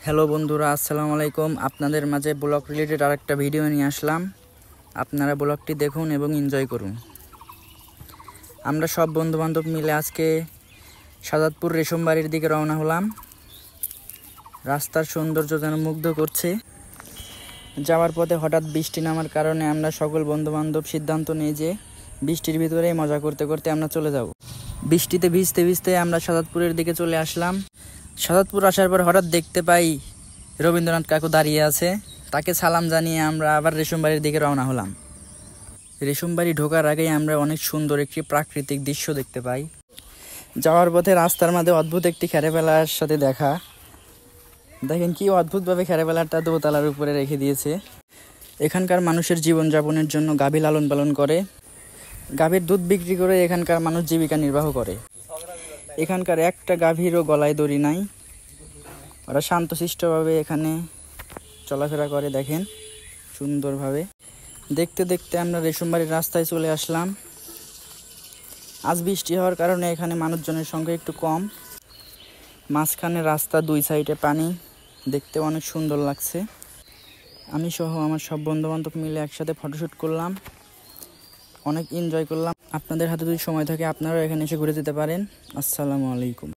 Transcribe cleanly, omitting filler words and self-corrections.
Hello বন্ধুরা, আসসালামু আলাইকুম। আপনাদের মাঝে ব্লগ রিলেটেড আরেকটা ভিডিও নিয়ে আসলাম। আপনারা ব্লগটি দেখুন এবং এনজয় করুন। আমরা সব বন্ধুবান্ধব মিলে আজকে সাজাদপুর রেশমবাড়ির দিকে রওনা হলাম। রাস্তার সৌন্দর্য যেন মুগ্ধ করছে। যাওয়ার পথে হঠাৎ বৃষ্টি নামার কারণে আমরা সকল বন্ধুবান্ধব সিদ্ধান্ত নিই যে বৃষ্টির ভিতরেই মজা করতে করতে আমরা চলে যাব। বৃষ্টিতে ভিজতে ভিজতে আমরা সাজাদপুরের দিকে চলে আসলাম। সাজাদপুর আসার পর হঠাৎ দেখতে পাই রবীন্দ্রনাথ কাকু দাঁড়িয়ে আছে। তাকে সালাম জানিয়ে আমরা আবার রেশমবাড়ির দিকে রওনা হলাম। রেশমবাড়ি ঢোকার আগেই আমরা অনেক সুন্দর একটি প্রাকৃতিক দৃশ্য দেখতে পাই। যাওয়ার পথে রাস্তার মাঝে অদ্ভুত একটি খেরেফেলার সাথে দেখা। দেখেন কি অদ্ভুতভাবে খেরেফেলাটা দোতলার উপরে রেখে দিয়েছে। এখানকার মানুষের জীবনযাপনের জন্য গাভী লালন পালন করে। গাভীর দুধ বিক্রি করে এখানকার মানুষ জীবিকা নির্বাহ করে। এখানকার একটা গাভীরও গলায় দড়ি নাই। ওরা শান্তশিষ্টভাবে এখানে চলাফেরা করে, দেখেন সুন্দরভাবে। দেখতে দেখতে আমরা রেশমবাড়ির রাস্তায় চলে আসলাম। আজ বৃষ্টি হওয়ার কারণে এখানে মানুষজনের সংখ্যা একটু কম। মাঝখানে রাস্তা, দুই সাইডে পানি, দেখতে অনেক সুন্দর লাগছে। আমি সহ আমার সব বন্ধুবান্ধব মিলে একসাথে ফটোশ্যুট করলাম, অনেক এনজয় করলাম। আপনাদের হাতে যদি সময় থাকে আপনারাও এখানে এসে ঘুরে যেতে পারেন। আসসালামু আলাইকুম।